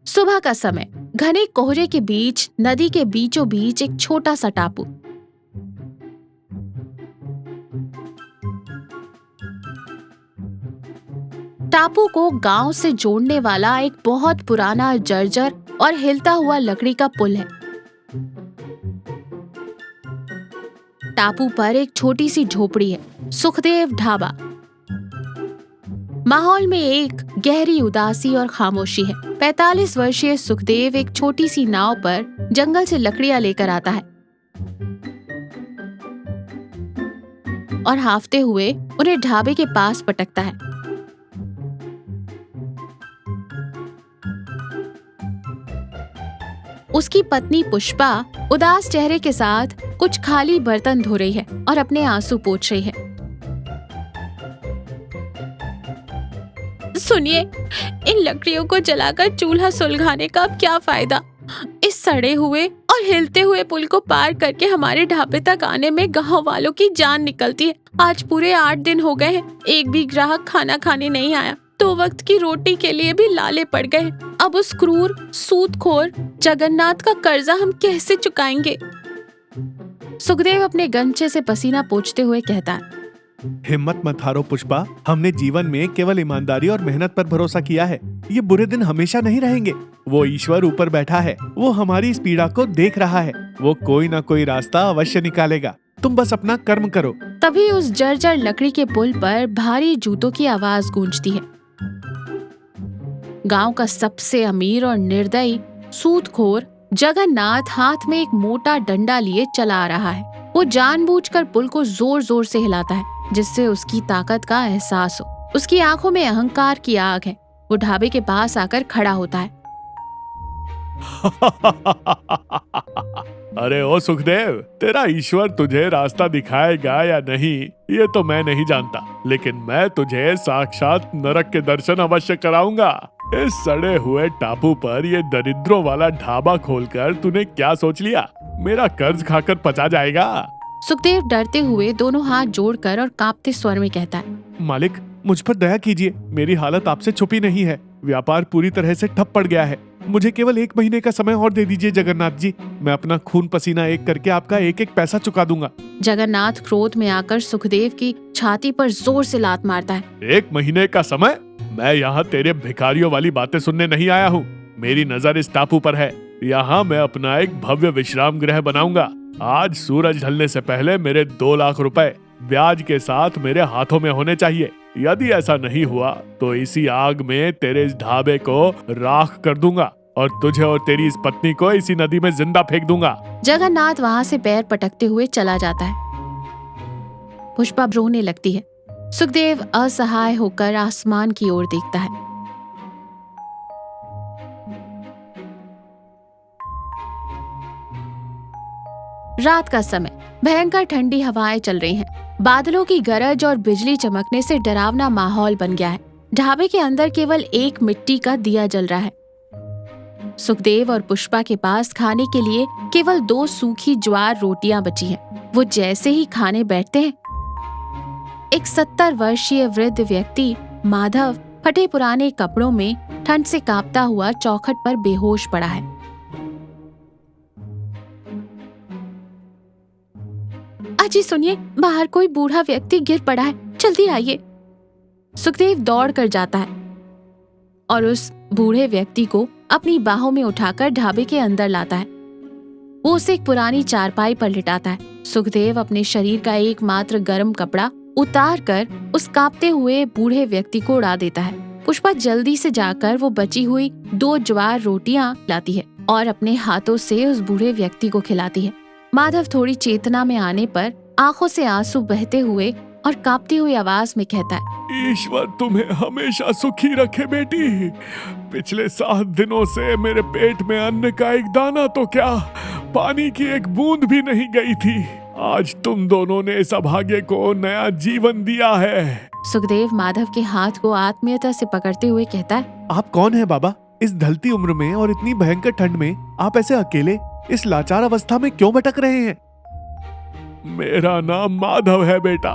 सुबह का समय, घने कोहरे के बीच नदी के बीचों बीच एक छोटा सा टापू। टापू को गांव से जोड़ने वाला एक बहुत पुराना जर्जर और हिलता हुआ लकड़ी का पुल है। टापू पर एक छोटी सी झोपड़ी है, सुखदेव ढाबा। माहौल में एक गहरी उदासी और खामोशी है। 45 वर्षीय सुखदेव एक छोटी सी नाव पर जंगल से लकड़ियां लेकर आता है और हांफते हुए उन्हें ढाबे के पास पटकता है। उसकी पत्नी पुष्पा उदास चेहरे के साथ कुछ खाली बर्तन धो रही है और अपने आंसू पोंछ रही है। सुनिए, इन लकड़ियों को जलाकर चूल्हा सुलगाने का अब क्या फायदा। इस सड़े हुए और हिलते हुए पुल को पार करके हमारे ढाबे तक आने में गांव वालों की जान निकलती है। आज पूरे 8 दिन हो गए हैं, एक भी ग्राहक खाना खाने नहीं आया। 2 वक्त की रोटी के लिए भी लाले पड़ गए। अब उस क्रूर सूदखोर जगन्नाथ का कर्जा हम कैसे चुकाएंगे? सुखदेव अपने गमछे से पसीना पोंछते हुए कहता है। हिम्मत मत हारो पुष्पा, हमने जीवन में केवल ईमानदारी और मेहनत पर भरोसा किया है। ये बुरे दिन हमेशा नहीं रहेंगे। वो ईश्वर ऊपर बैठा है, वो हमारी इस पीड़ा को देख रहा है। वो कोई ना कोई रास्ता अवश्य निकालेगा। तुम बस अपना कर्म करो। तभी उस जर्जर लकड़ी के पुल पर भारी जूतों की आवाज गूंजती है। गांव का सबसे अमीर और निर्दयी सूदखोर जगन्नाथ हाथ में एक मोटा डंडा लिए चला आ रहा है। वो जानबूझकर पुल को जोर जोर से हिलाता है, जिससे उसकी ताकत का एहसास हो। उसकी आंखों में अहंकार की आग है। वो ढाबे के पास आकर खड़ा होता है। अरे ओ सुखदेव, तेरा ईश्वर तुझे रास्ता दिखाएगा या नहीं ये तो मैं नहीं जानता, लेकिन मैं तुझे साक्षात नरक के दर्शन अवश्य कराऊंगा। इस सड़े हुए टापू पर ये दरिद्रों वाला ढाबा खोलकर तूने क्या सोच लिया? मेरा कर्ज खाकर पचा जाएगा। सुखदेव डरते हुए दोनों हाथ जोड़कर और कांपते स्वर में कहता है। मालिक, मुझ पर दया कीजिए। मेरी हालत आपसे छुपी नहीं है। व्यापार पूरी तरह से ठप पड़ गया है। मुझे केवल 1 महीने का समय और दे दीजिए जगन्नाथ जी। मैं अपना खून पसीना एक करके आपका एक एक पैसा चुका दूंगा। जगन्नाथ क्रोध में आकर सुखदेव की छाती पर जोर से लात मारता है। 1 महीने का समय? मैं यहाँ तेरे भिखारियों वाली बातें सुनने नहीं आया हूँ। मेरी नजर इस टापू पर है। यहाँ मैं अपना एक भव्य विश्राम गृह बनाऊंगा। आज सूरज ढलने से पहले मेरे 2 लाख रुपए ब्याज के साथ मेरे हाथों में होने चाहिए। यदि ऐसा नहीं हुआ तो इसी आग में तेरे इस ढाबे को राख कर दूंगा और तुझे और तेरी इस पत्नी को इसी नदी में जिंदा फेंक दूंगा। जगन्नाथ वहाँ से पैर पटकते हुए चला जाता है। पुष्पा रोने लगती है। सुखदेव असहाय होकर आसमान की ओर देखता है। रात का समय, भयंकर ठंडी हवाएं चल रही हैं। बादलों की गरज और बिजली चमकने से डरावना माहौल बन गया है। ढाबे के अंदर केवल एक मिट्टी का दिया जल रहा है। सुखदेव और पुष्पा के पास खाने के लिए केवल 2 सूखी ज्वार रोटियां बची हैं। वो जैसे ही खाने बैठते हैं, एक 70 वर्षीय वृद्ध व्यक्ति माधव फटे पुराने कपड़ों में ठंड से कांपता हुआ चौखट पर बेहोश पड़ा है। अजी सुनिए, बाहर कोई बूढ़ा व्यक्ति गिर पड़ा है, जल्दी आइए। सुखदेव दौड़ कर जाता है और उस बूढ़े व्यक्ति को अपनी बाहों में उठाकर ढाबे के अंदर लाता है। वो उसे एक पुरानी चारपाई पर लिटाता है। सुखदेव अपने शरीर का एकमात्र गर्म कपड़ा उतार कर उस कांपते हुए बूढ़े व्यक्ति को उड़ा देता है। पुष्पा जल्दी से जाकर वो बची हुई 2 ज्वार रोटियां लाती है और अपने हाथों से उस बूढ़े व्यक्ति को खिलाती है। माधव थोड़ी चेतना में आने पर आंखों से आंसू बहते हुए और कांपती हुई आवाज में कहता है। ईश्वर तुम्हें हमेशा सुखी रखे बेटी। पिछले 7 दिनों से मेरे पेट में अन्न का एक दाना तो क्या, पानी की एक बूंद भी नहीं गई थी। आज तुम दोनों ने इस अभागे को नया जीवन दिया है। सुखदेव माधव के हाथ को आत्मीयता से पकड़ते हुए कहता है। आप कौन है बाबा? इस ढलती उम्र में और इतनी भयंकर ठंड में आप ऐसे अकेले इस लाचार अवस्था में क्यों भटक रहे हैं? मेरा नाम माधव है बेटा,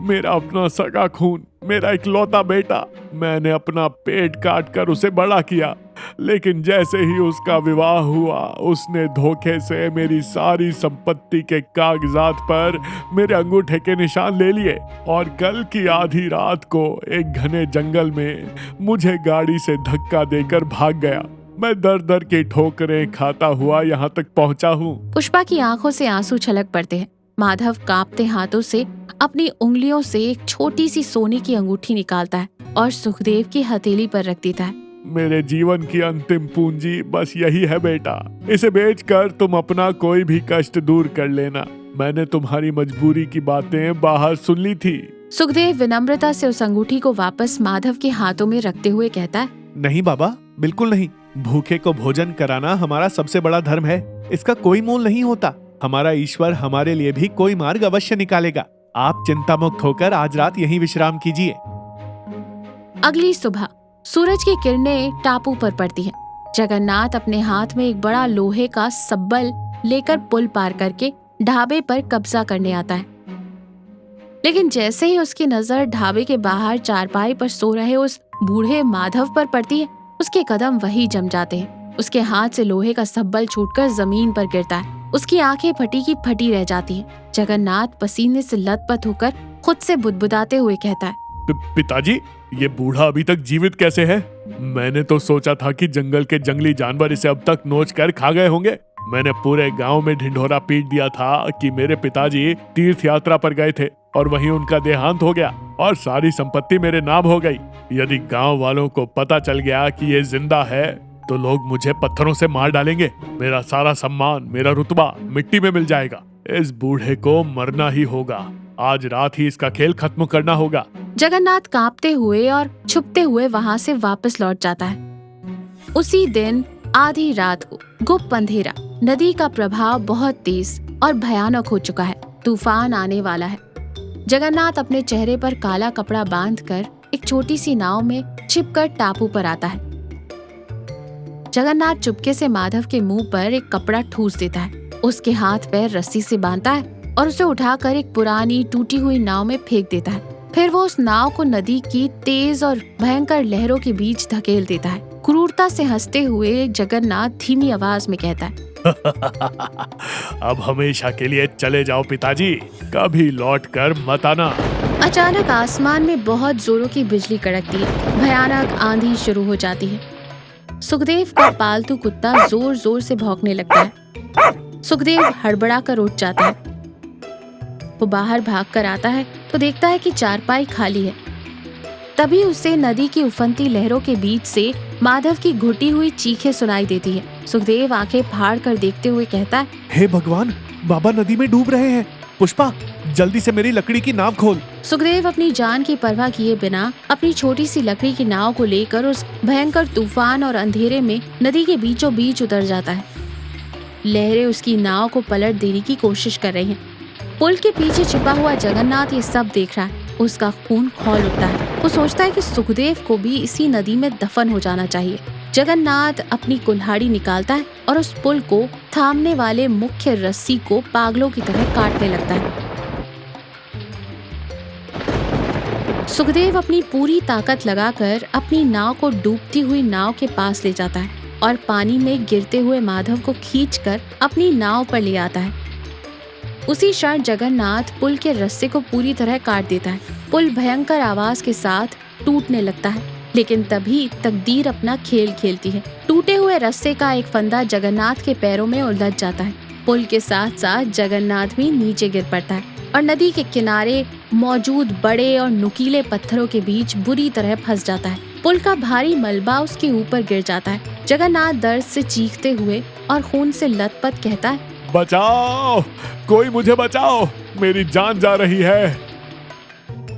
मेरा अपना सगा खून। मेरा इकलौता बेटा। मैंने अपना पेट काट कर उसे बड़ा किया, लेकिन जैसे ही उसका विवाह हुआ उसने धोखे से मेरी सारी संपत्ति के कागजात पर मेरे अंगूठे के निशान ले लिए और कल की आधी रात को एक घने जंगल में मुझे गाड़ी से धक्का देकर भाग गया। मैं दर दर की ठोकरें खाता हुआ यहाँ तक पहुँचा हूँ। पुष्पा की आंखों से आंसू छलक पड़ते हैं। माधव कांपते हाथों से अपनी उंगलियों से एक छोटी सी सोने की अंगूठी निकालता है और सुखदेव की हथेली पर रख देता है। मेरे जीवन की अंतिम पूंजी बस यही है बेटा। इसे बेचकर तुम अपना कोई भी कष्ट दूर कर लेना। मैंने तुम्हारी मजबूरी की बातें बाहर सुन ली थी। सुखदेव विनम्रता से उस अंगूठी को वापस माधव के हाथों में रखते हुए कहता है, नहीं बाबा, बिल्कुल नहीं। भूखे को भोजन कराना हमारा सबसे बड़ा धर्म है। इसका कोई मोल नहीं होता। हमारा ईश्वर हमारे लिए भी कोई मार्ग अवश्य निकालेगा। आप चिंता मुक्त होकर आज रात यहीं विश्राम कीजिए। अगली सुबह सूरज की किरणें टापू पर पड़ती हैं। जगन्नाथ अपने हाथ में एक बड़ा लोहे का सब्बल लेकर पुल पार करके ढाबे पर कब्जा करने आता है। लेकिन जैसे ही उसकी नजर ढाबे के बाहर चारपाई पर सो रहे उस बूढ़े माधव पर पड़ती है, उसके कदम वहीं जम जाते हैं। उसके हाथ से लोहे का सब्बल छूटकर जमीन पर गिरता है। उसकी आंखें फटी की फटी रह जाती हैं। जगन्नाथ पसीने से लथपथ होकर खुद से बुदबुदाते हुए कहता है, पिताजी, ये बूढ़ा अभी तक जीवित कैसे है? मैंने तो सोचा था कि जंगल के जंगली जानवर इसे अब तक नोच कर खा गए होंगे। मैंने पूरे गांव में ढिंढोरा पीट दिया था कि मेरे पिताजी तीर्थ यात्रा पर गए थे और वहीं उनका देहांत हो गया और सारी संपत्ति मेरे नाम हो गई। यदि गांव वालों को पता चल गया कि ये जिंदा है तो लोग मुझे पत्थरों से मार डालेंगे। मेरा सारा सम्मान, मेरा रुतबा मिट्टी में मिल जाएगा। इस बूढ़े को मरना ही होगा। आज रात ही इसका खेल खत्म करना होगा। जगन्नाथ कांपते हुए और छुपते हुए वहां से वापस लौट जाता है। उसी दिन आधी रात को गुप्त अंधेरा, नदी का प्रभाव बहुत तेज और भयानक हो चुका है। तूफान आने वाला है। जगन्नाथ अपने चेहरे पर काला कपड़ा बांधकर एक छोटी सी नाव में छिपकर टापू पर आता है। जगन्नाथ चुपके से माधव के मुंह पर एक कपड़ा ठूस देता है, उसके हाथ पैर रस्सी से बांधता है और उसे उठाकर एक पुरानी टूटी हुई नाव में फेंक देता है। फिर वो उस नाव को नदी की तेज और भयंकर लहरों के बीच धकेल देता है। क्रूरता से हंसते हुए जगन्नाथ धीमी आवाज में कहता है, अब हमेशा के लिए चले जाओ पिताजी, कभी लौट कर मत आना। अचानक आसमान में बहुत जोरों की बिजली कड़कती है। भयानक आंधी शुरू हो जाती है। सुखदेव का पालतू कुत्ता जोर जोर से भौंकने लगता है। सुखदेव हड़बड़ा कर उठ जाता है। वो बाहर भाग कर आता है तो देखता है कि चारपाई खाली है। तभी उसे नदी की उफनती लहरों के बीच से माधव की घुटी हुई चीखें सुनाई देती है। सुखदेव आंखें फाड़ कर देखते हुए कहता है, हे भगवान, बाबा नदी में डूब रहे हैं। पुष्पा, जल्दी से मेरी लकड़ी की नाव खोल। सुखदेव अपनी जान की परवाह किए बिना अपनी छोटी सी लकड़ी की नाव को लेकर उस भयंकर तूफान और अंधेरे में नदी के बीचों बीच उतर जाता है। लहरें उसकी नाव को पलट देने की कोशिश कर रही हैं। पुल के पीछे छिपा हुआ जगन्नाथ ये सब देख रहा है। उसका खून खौल उठता है। वो सोचता है कि सुखदेव को भी इसी नदी में दफन हो जाना चाहिए। जगन्नाथ अपनी कुल्हाड़ी निकालता है और उस पुल को थामने वाले मुख्य रस्सी को पागलों की तरह काटने लगता है। सुखदेव अपनी पूरी ताकत लगाकर अपनी नाव को डूबती हुई नाव के पास ले जाता है और पानी में गिरते हुए माधव को खींचकर अपनी नाव पर ले आता है। उसी क्षण जगन्नाथ पुल के रस्से को पूरी तरह काट देता है। पुल भयंकर आवाज के साथ टूटने लगता है, लेकिन तभी तकदीर अपना खेल खेलती है। टूटे हुए रस्से का एक फंदा जगन्नाथ के पैरों में उलझ जाता है। पुल के साथ साथ जगन्नाथ भी नीचे गिर पड़ता है और नदी के किनारे मौजूद बड़े और नुकीले पत्थरों के बीच बुरी तरह फंस जाता है। पुल का भारी मलबा उसके ऊपर गिर जाता है। जगन्नाथ दर्द से चीखते हुए और खून से लथपथ कहता है, बचाओ, कोई मुझे बचाओ, मेरी जान जा रही है।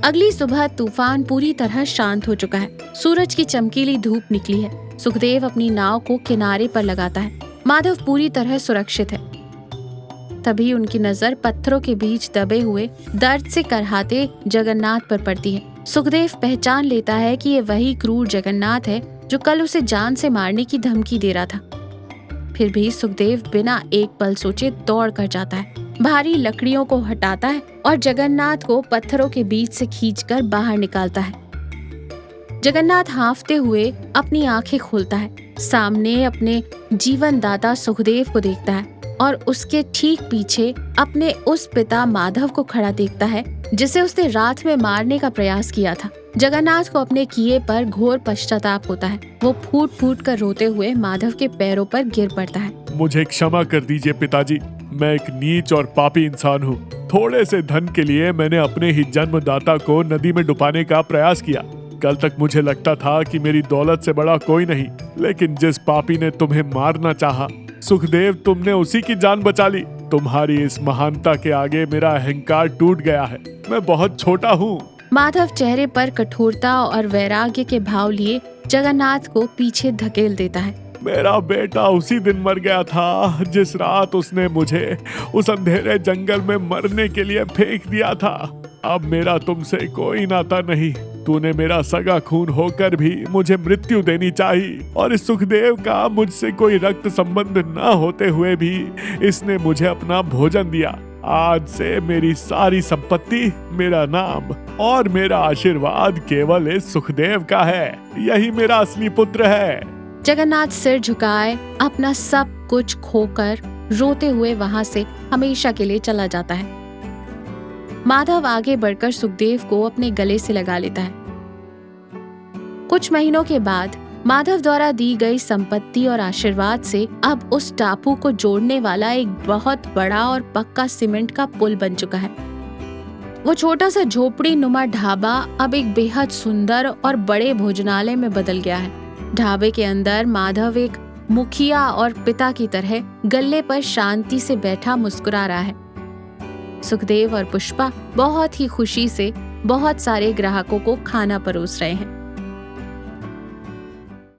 अगली सुबह तूफान पूरी तरह शांत हो चुका है। सूरज की चमकीली धूप निकली है। सुखदेव अपनी नाव को किनारे पर लगाता है। माधव पूरी तरह सुरक्षित है। तभी उनकी नजर पत्थरों के बीच दबे हुए दर्द से करहाते जगन्नाथ पर पड़ती है। सुखदेव पहचान लेता है कि ये वही क्रूर जगन्नाथ है जो कल उसे जान से मारने की धमकी दे रहा था। फिर भी सुखदेव बिना एक पल सोचे दौड़ कर जाता है। भारी लकड़ियों को हटाता है और जगन्नाथ को पत्थरों के बीच से खींचकर बाहर निकालता है। जगन्नाथ हांफते हुए अपनी आंखें खोलता है, सामने अपने जीवनदाता सुखदेव को देखता है और उसके ठीक पीछे अपने उस पिता माधव को खड़ा देखता है जिसे उसने रात में मारने का प्रयास किया था। जगन्नाथ को अपने किए पर घोर पश्चाताप होता है। वो फूट फूट कर रोते हुए माधव के पैरों पर गिर पड़ता है। मुझे क्षमा कर दीजिए पिताजी, मैं एक नीच और पापी इंसान हूँ। थोड़े से धन के लिए मैंने अपने ही जन्मदाता को नदी में डुबाने का प्रयास किया। कल तक मुझे लगता था कि मेरी दौलत से बड़ा कोई नहीं, लेकिन जिस पापी ने तुम्हें मारना चाहा, सुखदेव, तुमने उसी की जान बचा ली। तुम्हारी इस महानता के आगे मेरा अहंकार टूट गया है। मैं बहुत छोटा हूँ। माधव चेहरे पर कठोरता और वैराग्य के भाव लिए जगन्नाथ को पीछे धकेल देता है। मेरा बेटा उसी दिन मर गया था जिस रात उसने मुझे उस अंधेरे जंगल में मरने के लिए फेंक दिया था। अब मेरा तुमसे कोई नाता नहीं। तूने मेरा सगा खून होकर भी मुझे मृत्यु देनी चाहिए, और इस सुखदेव का मुझसे कोई रक्त संबंध न होते हुए भी इसने मुझे अपना भोजन दिया। आज से मेरी सारी संपत्ति, मेरा नाम और मेरा आशीर्वाद केवल इस सुखदेव का है। यही मेरा असली पुत्र है। जगन्नाथ सिर झुकाए अपना सब कुछ खोकर रोते हुए वहां से हमेशा के लिए चला जाता है। माधव आगे बढ़कर सुखदेव को अपने गले से लगा लेता है। कुछ महीनों के बाद माधव द्वारा दी गई संपत्ति और आशीर्वाद से अब उस टापू को जोड़ने वाला एक बहुत बड़ा और पक्का सीमेंट का पुल बन चुका है। वो छोटा सा झोपड़ी नुमा ढाबा अब एक बेहद सुंदर और बड़े भोजनालय में बदल गया है। ढाबे के अंदर माधव एक मुखिया और पिता की तरह गल्ले पर शांति से बैठा मुस्कुरा रहा है। सुखदेव और पुष्पा बहुत ही खुशी से बहुत सारे ग्राहकों को खाना परोस रहे हैं।